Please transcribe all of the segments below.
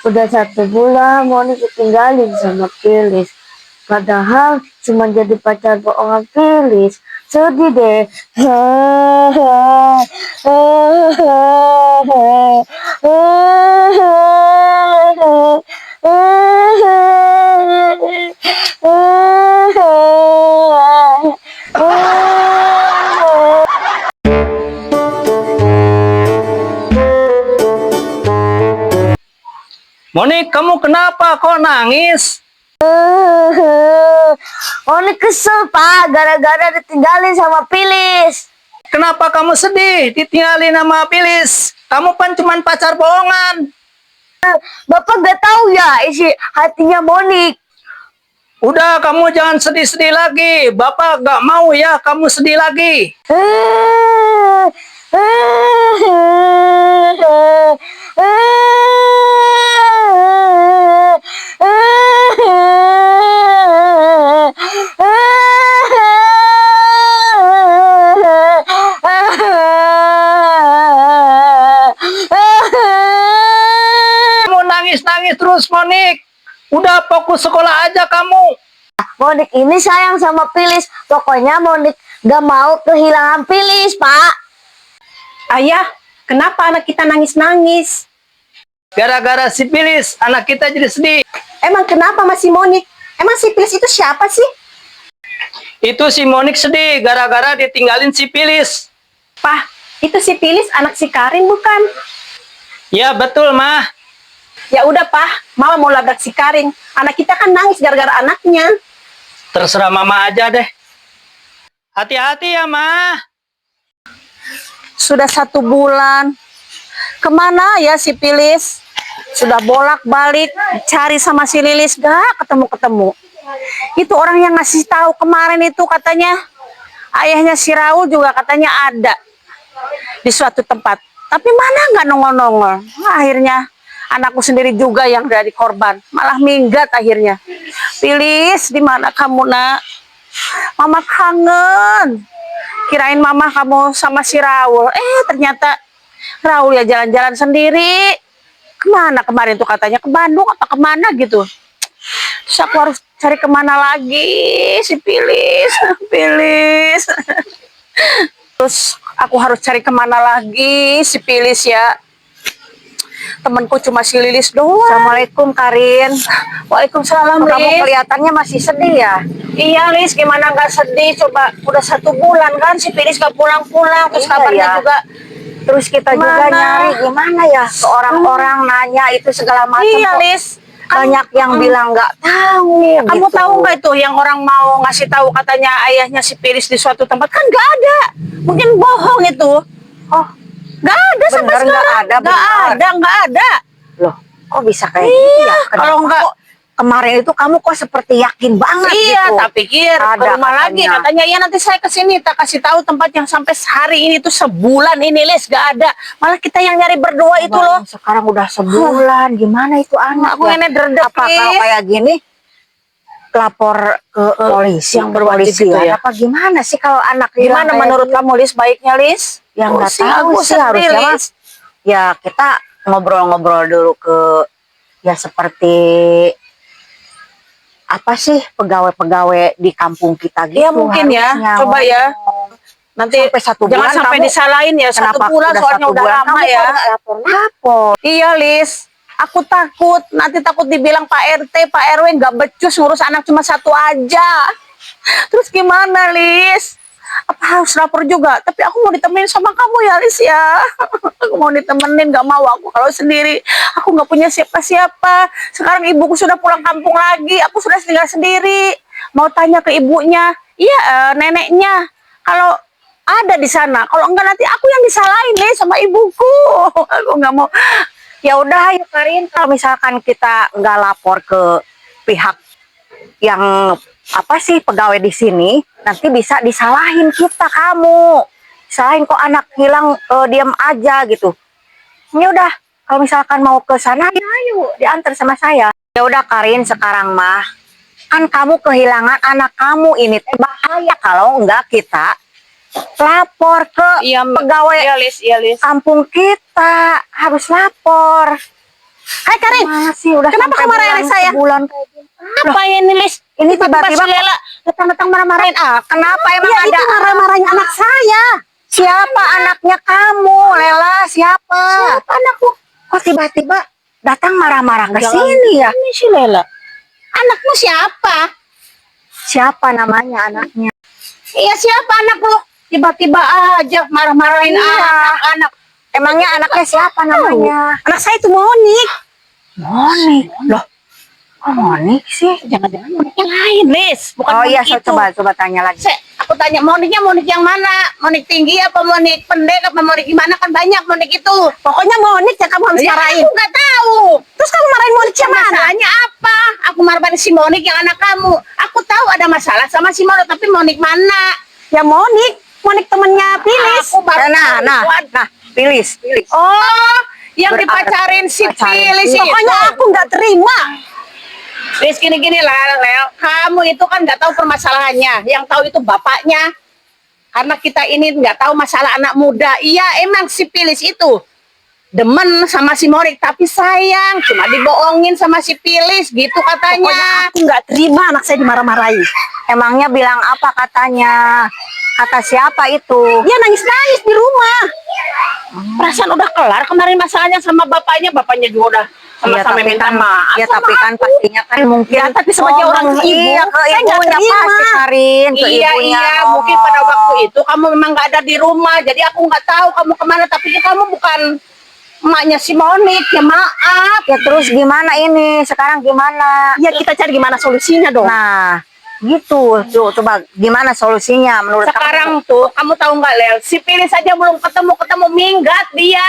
Udah 1 bulan Moni ditinggalin sama Pilis. Padahal cuma jadi pacar bohongan Pilis. Sedih deh. Monik, kamu kenapa? Kok nangis? Moni kesel Pak, gara-gara ditinggalin sama Pilis. Kenapa kamu sedih? Ditinggalin sama Pilis. Kamu kan cuma pacar bohongan. Bapak gak tahu ya isi hatinya Monik. Udah, kamu jangan sedih-sedih lagi. Bapak gak mau ya kamu sedih lagi. Kamu nangis-nangis terus, Monik. Udah, fokus sekolah aja kamu. Monik ini sayang sama Pilis. Pokoknya Monik gak mau kehilangan Pilis, Pak. Ayah, kenapa anak kita nangis-nangis? Gara-gara si Pilis, anak kita jadi sedih. Emang kenapa masih Monik? Emang si Pilis itu siapa sih? Itu si Monik sedih gara-gara ditinggalin si Pilis. Pah, itu si Pilis anak si Karin bukan? Ya betul, Mah. Ya udah Pah, Mama mau labrak si Karin. Anak kita kan nangis gara-gara anaknya. Terserah Mama aja deh. Hati-hati ya, Mah. Sudah 1 bulan. Kemana ya si Pilis? Sudah bolak-balik cari sama si Lilis, gak ketemu-ketemu. Itu orang yang ngasih tahu kemarin itu katanya ayahnya si Raul juga katanya ada di suatu tempat. Tapi mana nggak nongol-nongol. Akhirnya anakku sendiri juga yang jadi korban, malah minggat akhirnya. Pilis, di mana kamu nak? Mama kangen. Kirain mama kamu sama si Raul. Ternyata Raul ya jalan-jalan sendiri. Kemana kemarin tuh katanya? Ke Bandung apa kemana gitu. Terus aku harus cari kemana lagi si Pilis. Pilis. Terus aku harus cari kemana lagi si Pilis ya. Temanku cuma si Lilis doang. Assalamualaikum Karin. Waalaikumsalam, Kamu Lis. kelihatannya masih sedih ya? Iya, Lis, gimana nggak sedih? Coba udah 1 bulan kan si Pilis nggak pulang-pulang. Terus Iya, kabarnya ya. juga. Terus kita juga Gimana? nyari gimana ya ke orang-orang nanya itu segala macam. Iya, kok. Lis. Banyak yang bilang nggak tahu. Kamu gitu. tahu nggak itu yang orang mau ngasih tahu katanya ayahnya si Pilis di suatu tempat kan nggak ada. Mungkin bohong itu. Oh, Nggak ada sampai bener nggak sekarang. ada, bener. Nggak ada. loh, kok bisa kayak Iya, gitu ya? Kenapa kalau nggak- kok kemarin itu kamu kok seperti yakin banget Iya, gitu? tak pikir ke Ada rumah lagi katanya. katanya ya nanti saya kesini tak kasih tahu tempat yang sampai hari ini tuh sebulan ini Lis gak ada. Malah kita yang nyari berdua itu loh. Sekarang udah sebulan, gimana itu anak? Aku ya? ini derdek, Apa kalau Lis. kayak gini lapor ke polisi, yang berwajib polisi itu ya? Apa gimana sih kalau anak hilang Gimana kayak menurut gitu? kamu Lis baiknya Lis? Yang nggak Pusing, tahu aku sih sedih, harusnya Lis. Mas. Ya kita ngobrol-ngobrol dulu ke ya seperti apa sih pegawai-pegawai di kampung kita gitu. Iya mungkin ya, harusnya. coba ya. Nanti Sampai 1 bulan jangan sampai kamu- disalahin ya 1 Kenapa bulan soalnya 1 udah bulan lama kamu ya. kok nggak lapor-lapor? Iya Lis, aku takut nanti takut dibilang Pak RT, Pak RW nggak becus ngurus anak cuma 1 aja. Terus gimana Lis? Apa harus lapor juga? Tapi aku mau ditemenin sama kamu ya Lis ya. Aku mau ditemenin, nggak mau aku kalau sendiri. Aku nggak punya siapa-siapa. Sekarang ibuku sudah pulang kampung lagi. Aku sudah tinggal sendiri. Mau tanya ke ibunya, iya neneknya. Kalau ada di sana, kalau enggak nanti aku yang disalahin nih sama ibuku. Aku nggak mau. Ya udah ayo Karin, kalau misalkan kita nggak lapor ke pihak yang apa sih pegawai di sini, nanti bisa disalahin kita kamu. Salahin kok anak hilang diam aja gitu. Ya udah, kalau misalkan mau ke sana, ya ayo diantar sama saya. Ya udah Karin, sekarang mah kan kamu kehilangan anak kamu ini teh bahaya kalau enggak kita lapor ke Iya, pegawai Lis, iya Lis. kampung kita, harus lapor. Hai Karin, Mana sih udah kenapa sampai kamu marahin bulan- saya? Bulan kayak gini. Apa ini Lis? Ini tiba-tiba si Lela datang-datang marah-marahin. Kenapa emang ya, ada itu marah-marahin anak saya. Siapa anaknya kamu, Lela? Siapa? Siapa anakku? Kok tiba-tiba datang marah-marah ke Jangan. sini ya? Ini si Lela. Anakmu siapa? Siapa namanya anaknya? Iya siapa anakku? Tiba-tiba aja marah-marahin Iya. anak. Emangnya anaknya siapa namanya? Anak saya itu Monik. Monik. Loh, kok Monik sih? Jangan-jangan Moniknya lain, Lis. Bukan Oh iya, Monik itu. coba tanya lagi. Aku tanya Moniknya Monik yang mana? Monik tinggi apa Monik pendek apa Monik gimana? Kan banyak Monik itu. Pokoknya Monik yang kamu harus marahin. Aku nggak tahu. Terus kamu marahin Monik yang mana? Masalahnya apa? Aku marahin si Monik yang anak kamu. Aku tahu ada masalah sama si Monik, tapi Monik mana? Ya Monik temennya Pilis. Aku baru Nah, Pilis. Oh, yang Berarti dipacarin si pacarin Pilis si- itu. Pokoknya aku nggak terima. Lis gini lah, Lel. Kamu itu kan nggak tahu permasalahannya. Yang tahu itu bapaknya. Karena kita ini nggak tahu masalah anak muda. Iya, emang si Pilis itu demen sama si Monik, tapi sayang cuma dibohongin sama si Pilis gitu katanya. Pokoknya aku nggak terima anak saya dimarah-marahi. Emangnya bilang apa katanya? Kata siapa itu? Dia nangis-nangis di rumah. Perasaan udah kelar kemarin masalahnya sama bapaknya. Bapaknya juga udah Iya, sama-sama tapi minta kan, maaf. ya sama tapi kan aku. pastinya kan mungkin. Ya, tapi sebagai orang ibu, iya ke saya nggak ibunya terima. pasti Karin, ke Iya, ibunya. mungkin pada waktu itu kamu memang nggak ada di rumah, jadi aku nggak tahu kamu kemana. Tapi kamu bukan emaknya si Monik, ya maaf. Ya terus gimana ini? Sekarang gimana? Ya kita cari gimana solusinya dong. Nah, gitu. Tuh, coba gimana solusinya menurut Sekarang kamu? tuh kamu tahu nggak Lel, si Pilis saja belum ketemu minggat dia.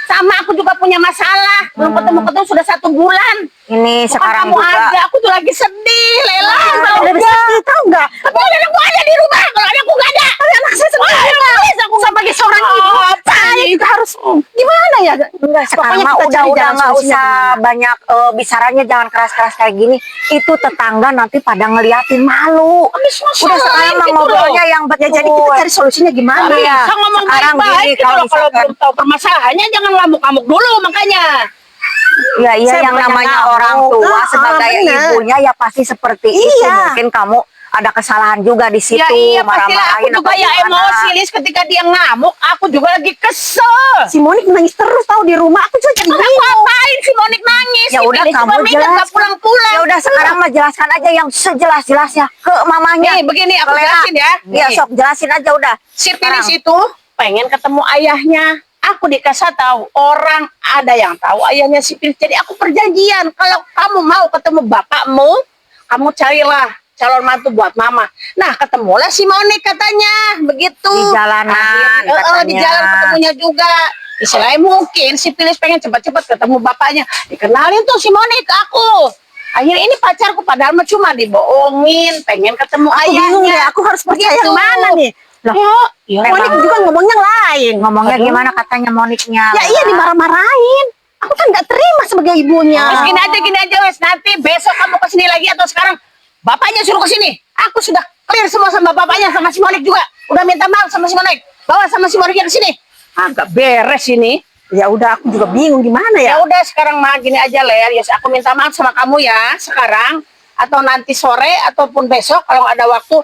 Sama aku juga punya masalah, belum ketemu sudah 1 bulan. Ini Bukan sekarang kamu juga. aja, aku tuh lagi sedih, Lela. Nah, Udah udah. sedih, tahu nggak? Tapi anakku ada di rumah, kalau anakku nggak ada. Tapi anak saya sedih. Aku sebagai seorang ibu, saya juga harus gimana ya? Enggak, sekarang Pokoknya mah kita cari udah jalan nggak solusinya usah gimana. banyak bicaranya, jangan keras-keras kayak gini. Itu tetangga nanti pada ngeliatin malu. Udah sekarang mah ngobrolnya yang betul. Ya jadi kita cari solusinya gimana? Iya. Bisa ngomong Sekarang baik-baik gini, gitu kalau loh. Kalau misalkan- belum tahu permasalahannya jangan ngamuk-ngamuk dulu makanya. Ya iya, Saya yang bukannya namanya ngamuk. orang tua sebagai bener. ibunya ya pasti seperti itu. Iya. Mungkin kamu ada kesalahan juga di situ, Ya iya pastilah aku marah-marahin juga apa ya gimana. emosi Lis ketika dia ngamuk, aku juga lagi kesel. Si Monik nangis terus tahu di rumah, aku juga jadi bingung. Ngapain si Monik nangis? Ya Si udah Pilis kamu juga minggat, jelas. nggak pulang-pulang. Ya udah sekarang mah jelaskan aja yang sejelas-jelasnya ke mamanya. Nih begini aku Ke Lea. jelasin ya. Iya, Nih. sok jelasin aja udah. Si Sekarang. Pilis itu pengen ketemu ayahnya. Aku dikasih tahu orang ada yang tahu ayahnya si Pilis. Jadi aku perjanjian kalau kamu mau ketemu bapakmu, kamu carilah calon mantu buat mama. Nah ketemulah si Monik katanya begitu. Di jalanan, Akhirnya, di katanya. jalan ketemunya juga. Istilahnya mungkin si Pilis pengen cepat-cepat ketemu bapaknya. Dikenalin tuh si Monik ke aku. Akhirnya ini pacarku padahal mah cuma dibohongin, pengen ketemu ayahnya. bingung deh, aku harus percaya yang mana nih? Loh, Ya, Monik Monik juga ngomongnya lain. ngomongnya Aduh. gimana katanya Moniknya? Ya iya dimarah-marahin. Aku kan nggak terima sebagai ibunya. Oh. Gini aja wes. Nanti besok kamu kesini lagi atau sekarang bapaknya suruh kesini. Aku sudah clear semua sama bapaknya sama si Monik juga. Udah minta maaf sama si Monik. Bawa sama si Moniknya ke sini. Agak beres ini. Ya udah aku juga bingung gimana ya. Ya udah sekarang mah gini aja Ler. Ya aku minta maaf sama kamu ya sekarang atau nanti sore ataupun besok kalau nggak ada waktu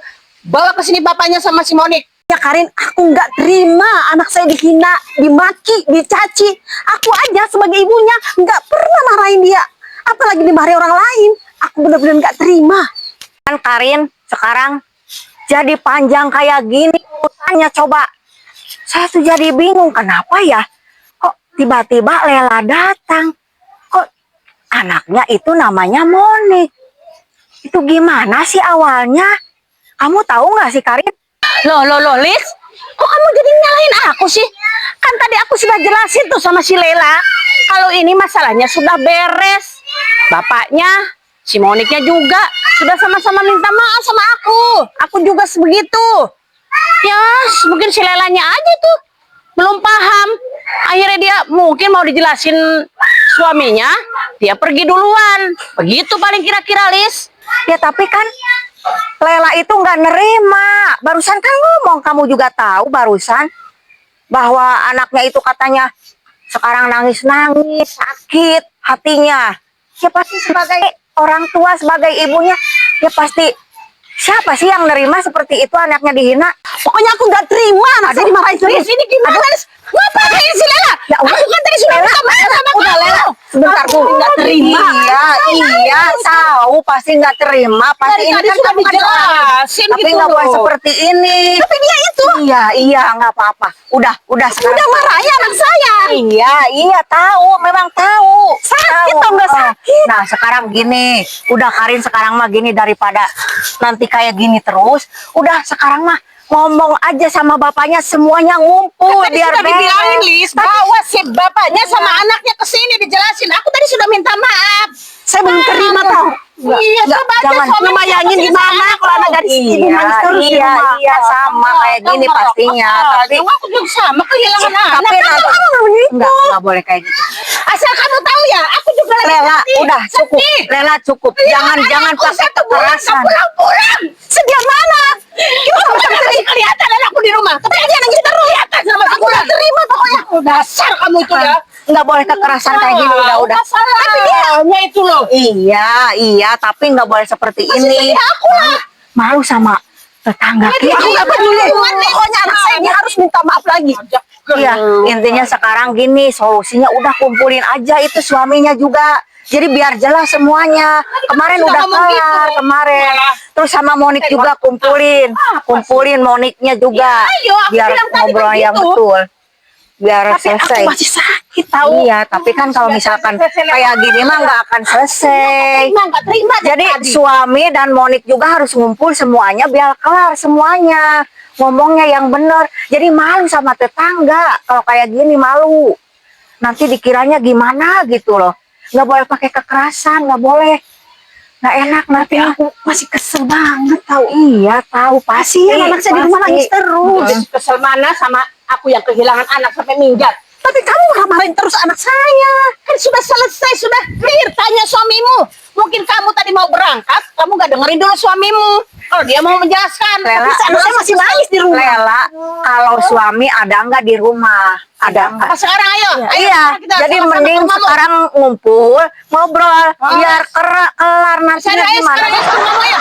bawa ke sini bapaknya sama si Monik. Ya Karin, aku nggak terima anak saya dihina, dimaki, dicaci. Aku aja sebagai ibunya nggak pernah marahin dia, apalagi dimarahin orang lain. Aku benar-benar nggak terima. Kan Karin sekarang jadi panjang kayak gini urusannya, coba. Saya tuh jadi bingung kenapa ya? Kok tiba-tiba Lela datang? Kok anaknya itu namanya Monik? Itu gimana sih awalnya? Kamu tahu nggak sih Karin? Loh, Lis. Kok kamu jadi nyalain aku sih? Kan tadi aku sudah jelasin tuh sama si Lela. Kalau ini masalahnya sudah beres. Bapaknya, si Moniknya juga sudah sama-sama minta maaf sama aku. Aku juga sebegitu. Ya, mungkin si Lelanya aja tuh belum paham. Akhirnya dia mungkin mau dijelasin suaminya, dia pergi duluan. Begitu paling kira-kira, Lis. Ya tapi kan Lela itu nggak nerima. Barusan kan ngomong, kamu juga tahu barusan bahwa anaknya itu katanya sekarang nangis-nangis, sakit hatinya. Ya pasti sebagai orang tua, sebagai ibunya, ya pasti siapa sih yang nerima seperti itu anaknya dihina? Pokoknya aku nggak terima anak saya dimarahin terus. Ini gimana? Ngapain sih Lela? Ya udah. Aku kan tadi sudah minta maaf sama Udah kamu. Lela, sebentar Bu. Nggak terima. Iya, tahu pasti nggak terima. Pasti Dari ini tadi kan sudah kamu kan dijelasin tapi gitu nggak boleh loh. seperti ini. Tapi dia itu Iya, nggak apa-apa. Udah sekarang. udah marahnya anak saya. Iya, tahu, memang tahu. Sakit tau nggak Ah. sakit? Nah, sekarang gini, udah Karin sekarang mah gini daripada nanti kayak gini terus, udah sekarang mah ngomong aja sama bapaknya semuanya ngumpul Tadi biar sudah dibilangin beres. Lis, bawa si bapaknya sama anaknya ke sini dijelasin. Aku tadi sudah minta maaf. Saya belum terima tau. Iya, coba aja jangan. suami Ngebayangin gimana kalau anak gadis ibu nangis terus di iya, rumah. iya, sama kayak gini pastinya. Tapi aku juga sama kehilangan anak. tapi Kan nanti kamu begitu. enggak boleh kayak gitu. Asal kamu tahu ya, aku juga lagi Lela, sedih. udah cukup. Sedih. Lela cukup. Iya, Jangan anakku pakai 1 bulan nggak kekerasan. pulang-pulang. Sedih mana? Gimana bisa kelihatan anakku di rumah? Tapi dia nangis terus. Kelihatan sama aku nggak terima pokoknya. Dasar kamu itu ya. Nggak boleh kekerasan kayak gini udah. Tapi dia itu loh. Iya, tapi nggak boleh seperti Masih ini. sedih aku lah. Malu sama tetangga kita. Aku nggak peduli. Pokoknya anak saya ini harus minta maaf lagi. Iya, intinya sekarang gini, solusinya udah kumpulin aja itu suaminya juga. Jadi biar jelas semuanya. Kemarin sudah udah ngomong kelar, gitu. kemarin. Terus sama Monik juga kumpulin Moniknya juga. Ya, ayo, aku biar bilang tadi ngobrol yang begitu. betul. Biar Tapi selesai. aku masih sakit tahu. Iya, tapi kan kalau misalkan kayak gini mah nggak akan selesai. Nggak terima. Jadi suami dan Monik juga harus ngumpul semuanya biar kelar semuanya. Ngomongnya yang bener. Jadi malu sama tetangga. Kalau kayak gini malu. Nanti dikiranya gimana gitu loh. Nggak boleh pakai kekerasan, nggak boleh. Nggak enak nanti. aku masih kesel banget tahu. Iya, tahu pasti. Kasihan anak saya di rumah pasti. nangis terus. Kesel mana sama aku yang kehilangan anak sampai minggat. Tapi kamu marah-marahin terus anak saya. Kan sudah selesai, sudah clear. Tanya suamimu. Mungkin kamu tadi mau berangkat, kamu gak dengerin dulu suamimu. Kalau dia mau menjelaskan. Lela, Tapi anak saya masih nangis di rumah. Lela, kalau suami ada nggak di rumah? Ada nggak? Apa sekarang ayo? Ayo, Iya, kita jadi sama-sama mending ke rumahmu. sekarang ngumpul, ngobrol, biar kelar nanti Saya ayo gimana. sekarang ya ke rumahmu ya.